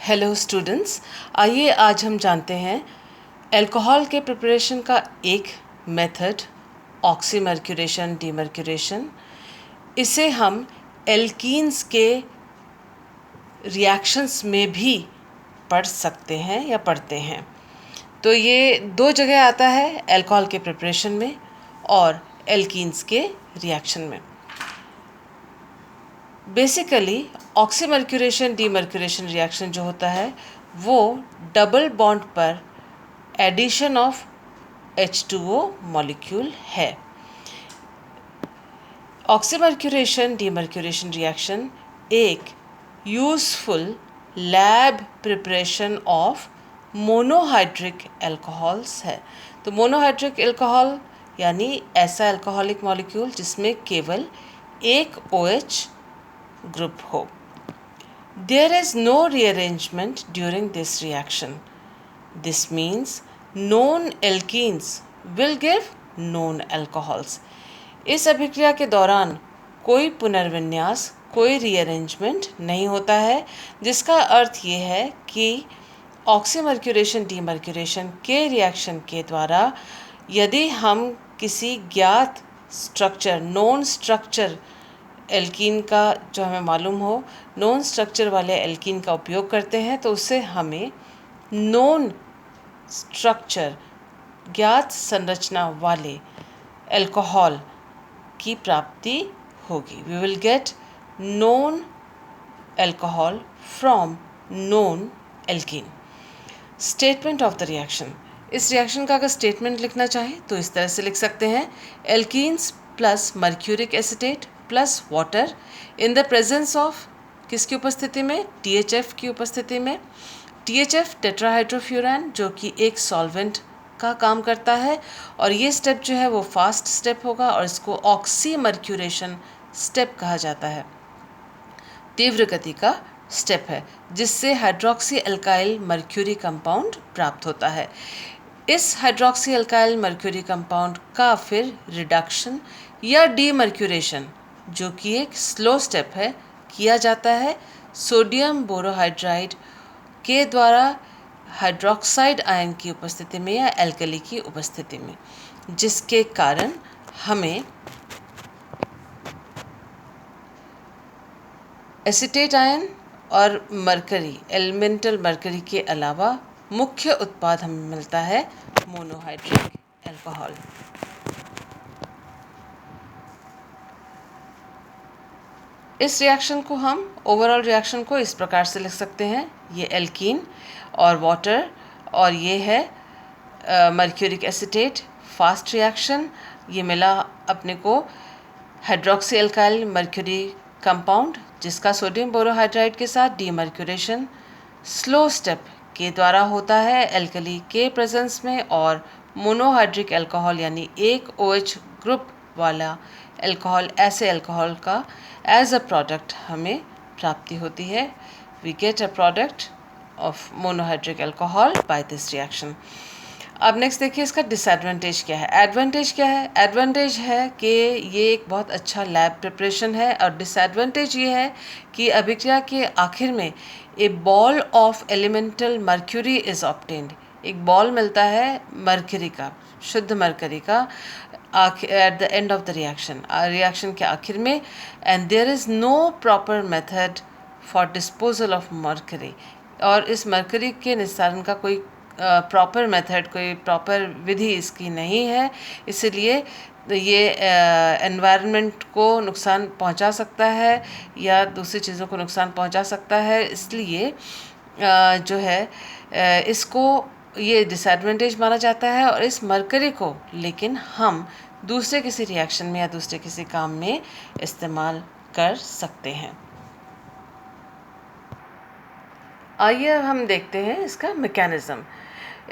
Hello students, आइए आज हम जानते हैं अल्कोहल के प्रिपरेशन का एक मेथड ऑक्सीमर्क्यूरेशन डीमर्क्यूरेशन। इसे हम एल्कीन्स के रिएक्शंस में भी पढ़ सकते हैं या पढ़ते हैं। तो ये दो जगह आता है, अल्कोहल के प्रिपरेशन में और एल्कीन्स के रिएक्शन में। बेसिकली ऑक्सीमर्क्यूरेशन डीमर्क्यूरेशन रिएक्शन जो होता है वो डबल बॉन्ड पर एडिशन ऑफ H2O मॉलिक्यूल है। ऑक्सीमर्क्यूरेशन डीमर्क्यूरेशन रिएक्शन एक useful lab preparation of monohydric alcohols है। तो मोनोहाइड्रिक अल्कोहल यानी ऐसा अल्कोहलिक मॉलिक्यूल जिसमें केवल एक OH ग्रुप हो। There is no rearrangement during this reaction. This means known alkenes will give known alcohols. इस अभिक्रिया के दौरान कोई पुनर्विन्यास, कोई रीअरेंजमेंट नहीं होता है, जिसका अर्थ ये है कि ऑक्सीमर्क्यूरेशन डीमर्क्यूरेशन के रिएक्शन के द्वारा यदि हम किसी ज्ञात स्ट्रक्चर, नॉन स्ट्रक्चर एल्कीन का जो हमें मालूम हो, नॉन स्ट्रक्चर वाले एल्कीन का उपयोग करते हैं तो उससे हमें नॉन स्ट्रक्चर, ज्ञात संरचना वाले अल्कोहल की प्राप्ति होगी। We will get non alcohol from non alkene. Statement of the reaction. इस रिएक्शन का अगर स्टेटमेंट लिखना चाहें तो इस तरह से लिख सकते हैं, alkenes plus mercuric acetate plus water in the presence of, किसकी उपस्थिति में? THF की उपस्थिति में। THF टेट्राहाइड्रोफ्यूरान जो कि एक सॉल्वेंट का काम करता है और ये स्टेप जो है वो फास्ट स्टेप होगा और इसको ऑक्सीमर्क्यूरेशन स्टेप कहा जाता है। तीव्र गति का स्टेप है जिससे हाइड्रोक्सी अल्काइल मर्क्यूरी कंपाउंड प्राप्त होता है। इस हाइड्रोक्सी अल्काइल मर्क्यूरी कंपाउंड का फिर रिडक्शन या डीमर्क्यूरेशन जो कि एक स्लो स्टेप है किया जाता है सोडियम बोरोहाइड्राइड के द्वारा हाइड्रोक्साइड आयन की उपस्थिति में या एल्कली की उपस्थिति में, जिसके कारण हमें एसीटेट आयन और मरकरी, एलिमेंटल मरकरी के अलावा मुख्य उत्पाद हमें मिलता है मोनोहाइड्रिक अल्कोहल। इस रिएक्शन को हम ओवरऑल रिएक्शन को इस प्रकार से लिख सकते हैं, ये एल्कीन और वाटर और ये है मर्क्यूरिक एसिटेट, फास्ट रिएक्शन। ये मिला अपने को हाइड्रोक्सी अल्काइल मर्क्यूरी कंपाउंड जिसका सोडियम बोरोहाइड्राइड के साथ डीमर्क्यूरेशन स्लो स्टेप के द्वारा होता है एल्कली के प्रेजेंस में, और मोनोहाइड्रिक अल्कोहल यानी एक OH ग्रुप वाला अल्कोहल, ऐसे अल्कोहल का एज अ प्रोडक्ट हमें प्राप्ति होती है। We get a product of monohydric alcohol by this reaction. अब नेक्स्ट देखिए इसका डिसएडवांटेज क्या है। एडवांटेज क्या है? एडवांटेज है कि ये एक बहुत अच्छा लैब प्रिपरेशन है और डिसएडवांटेज ये है कि अभिक्रिया के आखिर में a ball of elemental mercury is obtained. एक बॉल मिलता है मर्क्यूरी का, शुद्ध मर्क्यूरी का at the end of the reaction, reaction के आखिर में, and there is no proper method for disposal of mercury. और इस मर्क्यूरी के निस्तारण का कोई प्रॉपर मेथड, कोई प्रॉपर विधि इसकी नहीं है, इसलिए ये एनवायरनमेंट को नुकसान पहुंचा सकता है या दूसरी चीज़ों को नुकसान पहुंचा सकता है। इसलिए जो है इसको ये डिसएडवांटेज माना जाता है और इस मरकरी को लेकिन हम दूसरे किसी रिएक्शन में या दूसरे किसी काम में इस्तेमाल कर सकते हैं। आइए अब हम देखते हैं इसका मैकेनिज़्म।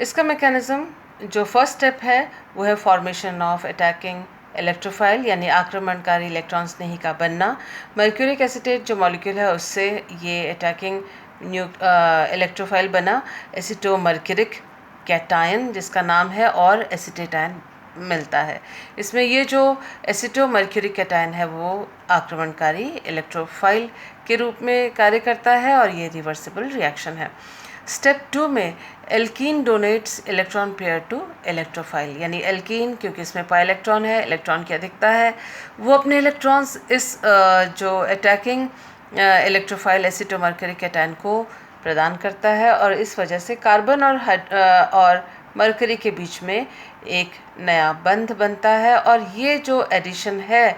इसका मैकेनिज़्म जो फर्स्ट स्टेप है वो है फॉर्मेशन ऑफ अटैकिंग इलेक्ट्रोफाइल यानी आक्रमणकारी इलेक्ट्रॉन स्नेही का बनना। मर्क्यूरिक एसिटेट जो मॉलिक्यूल है उससे ये अटैकिंग इलेक्ट्रोफाइल बना, एसिटोमर्क्यूरिक कैटायन जिसका नाम है, और एसिटेट आयन मिलता है। इसमें ये जो एसिटोमर्क्यूरी कैटायन है वो आक्रमणकारी इलेक्ट्रोफाइल के रूप में कार्य करता है और ये रिवर्सिबल रिएक्शन है। स्टेप 2 में alkene donates electron pair to electrophile, यानी एल्कीन क्योंकि इसमें पाई इलेक्ट्रॉन है, इलेक्ट्रॉन की अधिकता है, वो अपने इलेक्ट्रॉन्स इस जो अटैकिंग इलेक्ट्रोफाइल एसिटोमर्क्यूरी कैटायन को प्रदान करता है और इस वजह से कार्बन और मरकरी के बीच में एक नया बंध बनता है और ये जो एडिशन है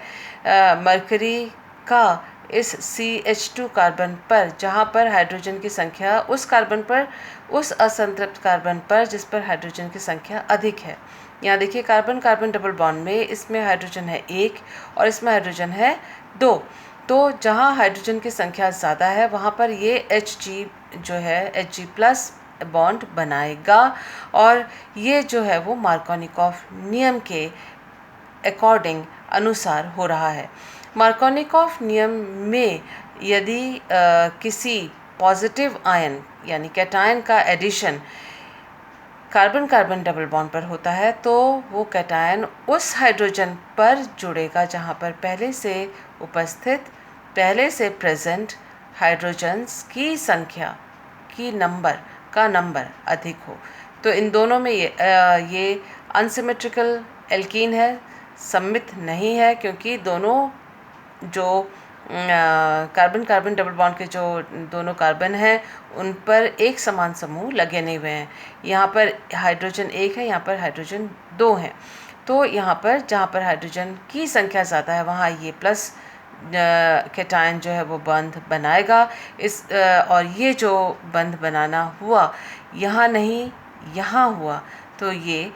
मरकरी का इस CH2 कार्बन पर, जहाँ पर हाइड्रोजन की संख्या उस कार्बन पर, उस असंतृप्त कार्बन पर जिस पर हाइड्रोजन की संख्या अधिक है। यहाँ देखिए कार्बन कार्बन डबल बॉन्ड में इसमें हाइड्रोजन है 1 और इसमें हाइड्रोजन है 2। तो जहाँ हाइड्रोजन की संख्या ज़्यादा है वहाँ पर ये Hg जो है Hg+ बॉन्ड बनाएगा और ये जो है वो मार्कोनिकॉफ नियम के अकॉर्डिंग अनुसार हो रहा है। मार्कोनिकॉफ नियम में यदि किसी पॉजिटिव आयन यानी कैटायन का addition carbon carbon double bond पर होता है तो वो कैटायन उस हाइड्रोजन पर जुड़ेगा जहाँ पर पहले से उपस्थित, पहले से प्रेजेंट हाइड्रोजन्स की संख्या की नंबर अधिक हो। तो इन दोनों में ये अनसिमेट्रिकल एल्कीन है, सममित नहीं है, क्योंकि दोनों जो कार्बन कार्बन डबल बॉन्ड के जो दोनों कार्बन हैं उन पर एक समान समूह लगे नहीं हुए हैं। यहाँ पर हाइड्रोजन 1 है, यहाँ पर हाइड्रोजन 2 है। तो यहाँ पर जहाँ पर हाइड्रोजन की संख्या ज़्यादा है वहाँ ये प्लस कैटायन जो है वो बंध बनाएगा। और ये जो बंध बनाना हुआ यहाँ नहीं, यहाँ हुआ, तो ये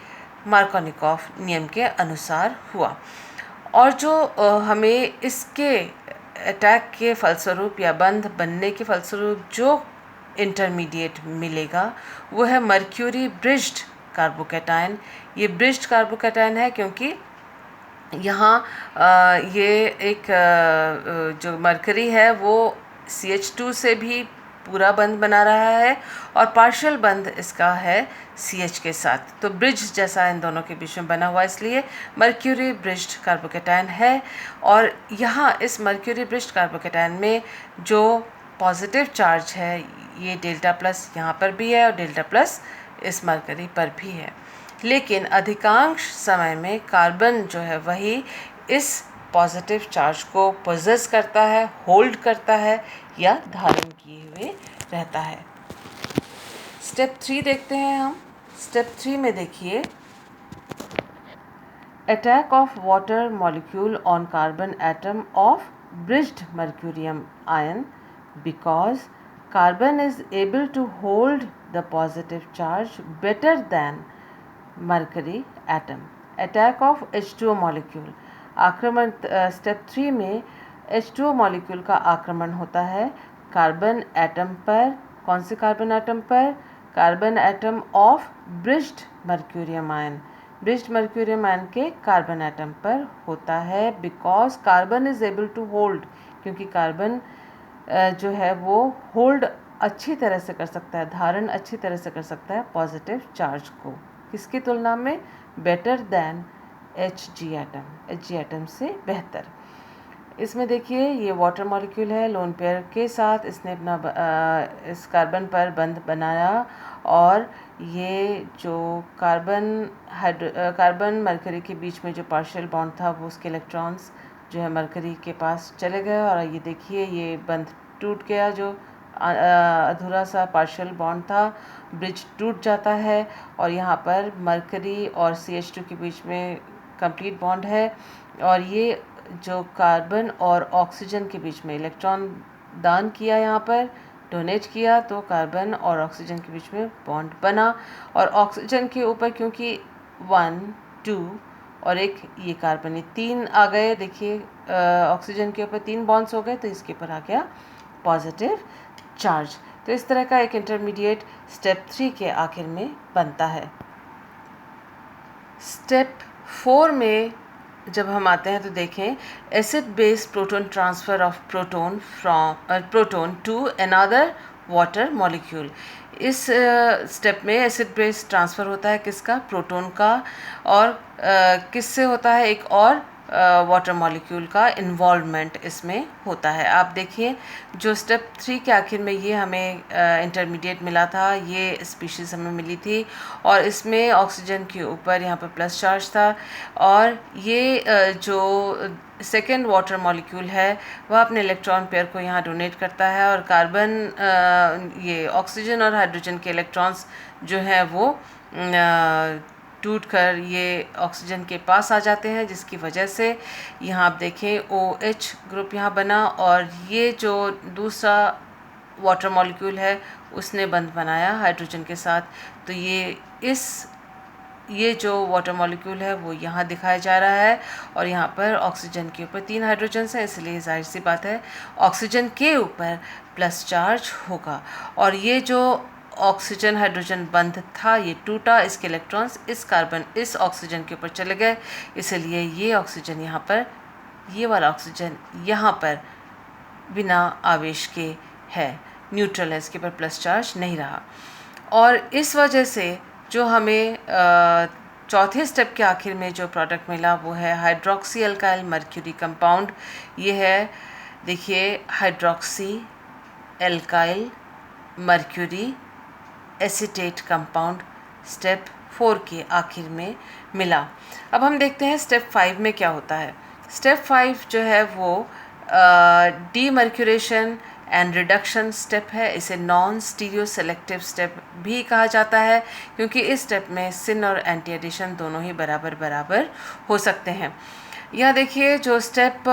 मार्कोनिकॉफ नियम के अनुसार हुआ। और जो हमें इसके अटैक के फलस्वरूप या बंध बनने के फलस्वरूप जो इंटरमीडिएट मिलेगा वो है मर्क्यूरी ब्रिज्ड कार्बोकैटायन। ये ब्रिज्ड कार्बोकैटायन है क्योंकि यहाँ ये एक जो मरकरी है वो CH2 से भी पूरा बंध बना रहा है और पार्शियल बंध इसका है CH के साथ। तो ब्रिज जैसा इन दोनों के बीच में बना हुआ, इसलिए मर्क्यूरी ब्रिज्ड कार्बोकैटायन है। और यहाँ इस मर्क्यूरी ब्रिज्ड कार्बोकैटायन में जो पॉजिटिव चार्ज है ये डेल्टा प्लस यहाँ पर भी है और डेल्टा प्लस इस मरकरी पर भी है। लेकिन अधिकांश समय में कार्बन जो है वही इस पॉजिटिव चार्ज को पोजेस करता है, होल्ड करता है या धारण किए हुए रहता है। स्टेप 3 देखते हैं हम। स्टेप 3 में देखिए attack of water molecule on carbon atom of bridged mercurium ion because carbon is able to hold the positive charge better than mercury atom. Attack of H2O molecule आक्रमण। स्टेप 3 में H2O molecule का आक्रमण होता है carbon atom पर। कौन से carbon atom पर? Carbon atom of bridged mercurium ion. Bridged mercurium ion के कार्बन एटम पर होता है because carbon is able to hold, क्योंकि कार्बन जो है वो होल्ड अच्छी तरह से कर सकता है, धारण अच्छी तरह से कर सकता है पॉजिटिव चार्ज को। किसकी तुलना में? Better than Hg atom, Hg atom से बेहतर। इसमें देखिए ये वाटर मॉलिक्यूल है, लोन पेयर के साथ इसने अपना इस कार्बन पर बंध बनाया और ये जो कार्बन मरकरी के बीच में जो पार्शियल बॉन्ड था वो उसके इलेक्ट्रॉन्स जो है मरकरी के पास चले गए और ये देखिए ये बंध टूट गया, जो अधूरा सा पार्शियल बॉन्ड था, ब्रिज टूट जाता है और यहाँ पर मरकरी और CH2 के बीच में कंप्लीट बॉन्ड है और ये जो कार्बन और ऑक्सीजन के बीच में इलेक्ट्रॉन दान किया, यहाँ पर डोनेट किया, तो कार्बन और ऑक्सीजन के बीच में बॉन्ड बना और ऑक्सीजन के ऊपर क्योंकि 1, 2 और एक ये कार्बन, ये 3 आ गए। देखिए ऑक्सीजन के ऊपर 3 बॉन्ड्स हो गए तो इसके ऊपर आ गया पॉजिटिव चार्ज। तो इस तरह का एक इंटरमीडिएट स्टेप 3 के आखिर में बनता है। स्टेप 4 में जब हम आते हैं तो देखें acid base proton transfer of proton to another water molecule. इस स्टेप में एसिड बेस ट्रांसफ़र होता है किसका, प्रोटॉन का, और किससे होता है, एक और वाटर मॉलिक्यूल का इन्वॉल्वमेंट इसमें होता है। आप देखिए जो स्टेप 3 के आखिर में ये हमें इंटरमीडिएट मिला था, ये स्पीशीज़ हमें मिली थी, और इसमें ऑक्सीजन के ऊपर यहाँ पर प्लस चार्ज था, और ये जो सेकेंड वाटर मॉलिक्यूल है वह अपने इलेक्ट्रॉन पेयर को यहाँ डोनेट करता है, और कार्बन ये ऑक्सीजन और हाइड्रोजन के इलेक्ट्रॉन्स जो हैं वो टूट कर ये ऑक्सीजन के पास आ जाते हैं, जिसकी वजह से यहाँ आप देखें OH ग्रुप यहाँ बना, और ये जो दूसरा वाटर मॉलिक्यूल है उसने बंध बनाया हाइड्रोजन के साथ। तो ये जो वाटर मॉलिक्यूल है वो यहाँ दिखाया जा रहा है, और यहाँ पर ऑक्सीजन के ऊपर 3 हाइड्रोजन्स हैं, इसलिए जाहिर सी बात है ऑक्सीजन के ऊपर प्लस चार्ज होगा। और ये जो ऑक्सीजन हाइड्रोजन बंध था ये टूटा, इसके इलेक्ट्रॉन्स इस ऑक्सीजन के ऊपर चले गए, इसलिए ये ऑक्सीजन यहाँ पर, ये वाला ऑक्सीजन यहाँ पर बिना आवेश के है, न्यूट्रल है, इसके ऊपर प्लस चार्ज नहीं रहा। और इस वजह से जो हमें चौथे स्टेप के आखिर में जो प्रोडक्ट मिला वो है हाइड्रोक्सी अल्काइल मर्क्यूरी कंपाउंड। ये है, देखिए, hydroxy alkyl mercury acetate compound step 4 के आखिर में मिला। अब हम देखते हैं स्टेप 5 में क्या होता है। स्टेप 5 जो है वो डीमर्क्यूरेशन एंड रिडक्शन स्टेप है। इसे नॉन स्टीरियो सेलेक्टिव स्टेप भी कहा जाता है, क्योंकि इस स्टेप में सिन और एंटी एडिशन दोनों ही बराबर बराबर हो सकते हैं। यहाँ देखिए जो स्टेप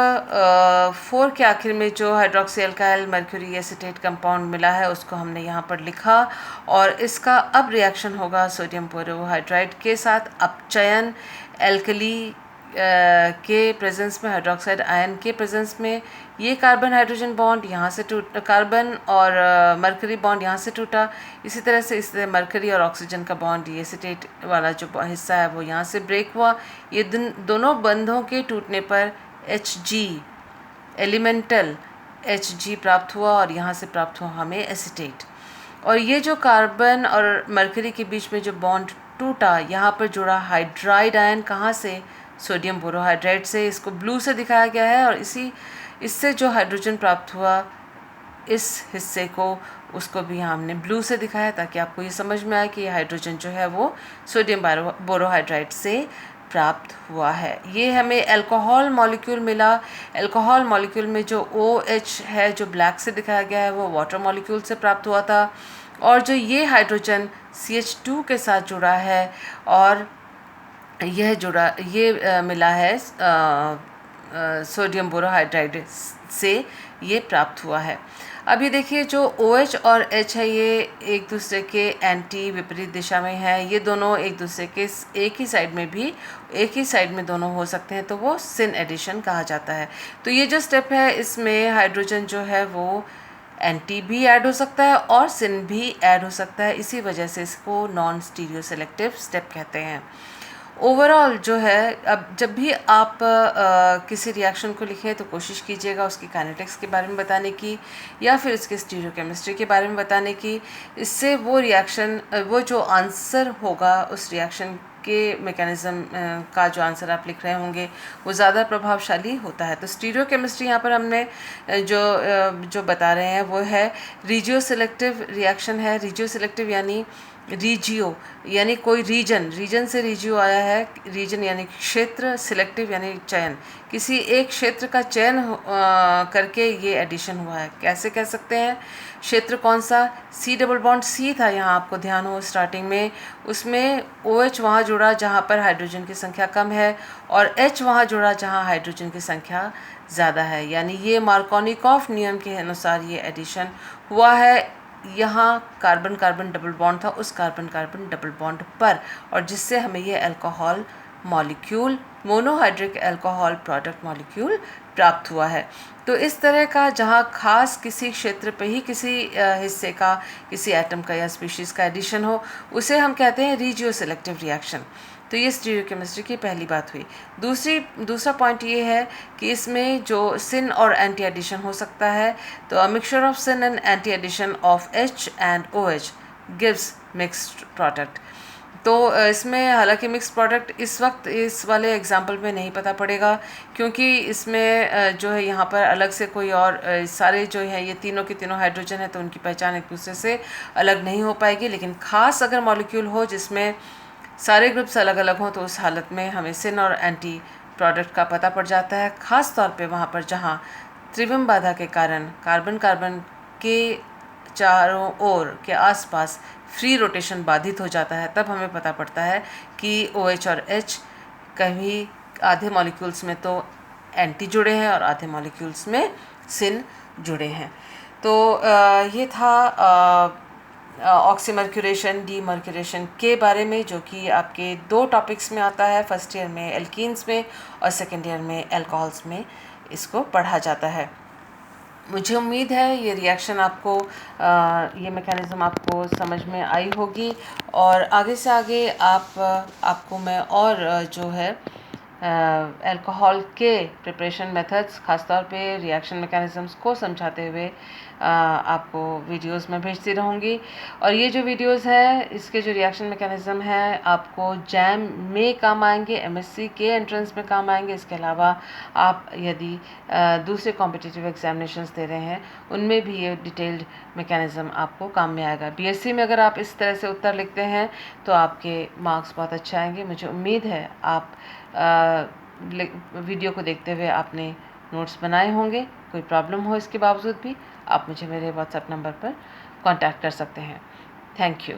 4 के आखिर में जो hydroxy alkyl mercury acetate compound मिला है उसको हमने यहाँ पर लिखा, और इसका अब रिएक्शन होगा सोडियम बोरोहाइड्राइड के साथ अपचयन एल्कली के प्रेजेंस में, हाइड्रोक्साइड आयन के प्रेजेंस में। ये कार्बन हाइड्रोजन बॉन्ड यहाँ से कार्बन और मरकरी बॉन्ड यहाँ से टूटा, इसी तरह से इससे मरकरी और ऑक्सीजन का बॉन्ड, ये एसीटेट वाला जो हिस्सा है वो यहाँ से ब्रेक हुआ। ये दोनों बंधों के टूटने पर Hg, एलिमेंटल Hg प्राप्त हुआ, और यहाँ से प्राप्त हुआ हमें एसीटेट। और ये जो कार्बन और मरकरी के बीच में जो बॉन्ड टूटा, यहाँ पर जुड़ा हाइड्राइड आयन कहाँ से, सोडियम बोरोहाइड्राइड से, इसको ब्लू से दिखाया गया है, और इससे जो हाइड्रोजन प्राप्त हुआ इस हिस्से को, उसको भी हमने ब्लू से दिखाया ताकि आपको ये समझ में आए कि ये हाइड्रोजन जो है वो सोडियम बोरोहाइड्राइड से प्राप्त हुआ है। ये हमें अल्कोहल मॉलिक्यूल मिला। अल्कोहल मॉलिक्यूल में जो OH है जो ब्लैक से दिखाया गया है वो वाटर मॉलिक्यूल से प्राप्त हुआ था, और जो ये हाइड्रोजन CH2 के साथ जुड़ा है, और ये मिला है सोडियम बोरोहाइड्राइड से ये प्राप्त हुआ है। अब ये देखिए जो OH और H है ये एक दूसरे के एंटी विपरीत दिशा में है, ये दोनों एक दूसरे के एक ही साइड में दोनों हो सकते हैं, तो वो सिन एडिशन कहा जाता है। तो ये जो स्टेप है इसमें हाइड्रोजन जो है वो एंटी भी ऐड हो सकता है और सिन भी ऐड हो सकता है, इसी वजह से इसको नॉन स्टीरियो सेलेक्टिव स्टेप कहते हैं। ओवरऑल जो है, अब जब भी आप किसी रिएक्शन को लिखें तो कोशिश कीजिएगा उसकी काइनेटिक्स के बारे में बताने की, या फिर इसके स्टीरियोकेमिस्ट्री के बारे में बताने की। इससे वो रिएक्शन, वो जो आंसर होगा उस रिएक्शन के मैकेनिज़्म का जो आंसर आप लिख रहे होंगे वो ज़्यादा प्रभावशाली होता है। तो स्टीरियोकेमिस्ट्री यहाँ पर हमने जो बता रहे हैं वो है रीजियो सिलेक्टिव रिएक्शन है। रीजियो सिलेक्टिव यानी रीजियो यानी कोई रीजन से रीजियो आया है, रीजन यानी क्षेत्र, सिलेक्टिव यानी चयन, किसी एक क्षेत्र का चयन करके ये एडिशन हुआ है। कैसे कह सकते हैं, क्षेत्र कौन सा, C डबल बॉन्ड C था, यहाँ आपको ध्यान हो स्टार्टिंग में, उसमें OH वहाँ जुड़ा जहाँ पर हाइड्रोजन की संख्या कम है, और H वहाँ जुड़ा जहाँ हाइड्रोजन की संख्या ज़्यादा है, यानी ये मार्कोनिकॉफ नियम के अनुसार ये एडिशन हुआ है। यहाँ कार्बन कार्बन डबल बॉन्ड था उस कार्बन कार्बन डबल बॉन्ड पर, और जिससे हमें ये alcohol molecule, monohydric alcohol product molecule प्राप्त हुआ है। तो इस तरह का जहाँ खास किसी क्षेत्र पे ही किसी हिस्से का, किसी एटम का या स्पीशीज़ का एडिशन हो, उसे हम कहते हैं रीजियो सेलेक्टिव रिएक्शन। तो ये स्टीरियोकेमिस्ट्री की पहली बात हुई। दूसरा पॉइंट ये है कि इसमें जो सिन और एंटी एडिशन हो सकता है, तो a mixture of syn and anti addition of H and OH gives mixed product. तो इसमें हालांकि मिक्स प्रोडक्ट इस वक्त इस वाले एग्जांपल में नहीं पता पड़ेगा, क्योंकि इसमें जो है यहाँ पर अलग से कोई और सारे जो है ये तीनों के तीनों हाइड्रोजन है, तो उनकी पहचान एक दूसरे से अलग नहीं हो पाएगी। लेकिन ख़ास अगर मॉलिक्यूल हो जिसमें सारे ग्रुप्स अलग अलग हों, तो उस हालत में हमें सिन और एंटी प्रोडक्ट का पता पड़ जाता है। ख़ास तौर पे वहाँ पर जहाँ त्रिविम बाधा के कारण कार्बन कार्बन के चारों ओर के आसपास फ्री रोटेशन बाधित हो जाता है, तब हमें पता पड़ता है कि OH और H कभी आधे मॉलिक्यूल्स में तो एंटी जुड़े हैं और आधे मॉलिक्यूल्स में सिन जुड़े हैं। तो ये था ऑक्सीमर्क्यूरेशन डीमर्क्यूरेशन के बारे में, जो कि आपके 2 टॉपिक्स में आता है, फर्स्ट ईयर में एल्कीन्स में और सेकेंड ईयर में एल्कोहल्स में इसको पढ़ा जाता है। मुझे उम्मीद है ये रिएक्शन आपको ये मैकेनिज़्म आपको समझ में आई होगी, और आगे से आगे आपको मैं और जो है अल्कोहल के प्रिपरेशन मेथड्स, ख़ासतौर पे रिएक्शन मैकेनिज़म्स को समझाते हुए आपको वीडियोस में भेजती रहूँगी। और ये जो वीडियोस है, इसके जो रिएक्शन मैकेनिज़्म है, आपको जैम में काम आएंगे, MSc के एंट्रेंस में काम आएंगे। इसके अलावा आप यदि दूसरे कॉम्पिटिटिव एग्जामिनेशंस दे रहे हैं, उनमें भी ये डिटेल्ड मैकेनिज़्म आपको काम में आएगा। BSc में अगर आप इस तरह से उत्तर लिखते हैं तो आपके मार्क्स बहुत अच्छे आएंगे। मुझे उम्मीद है आप वीडियो को देखते हुए आपने नोट्स बनाए होंगे। कोई प्रॉब्लम हो इसके बावजूद भी आप मुझे मेरे WhatsApp नंबर पर कांटेक्ट कर सकते हैं। Thank you.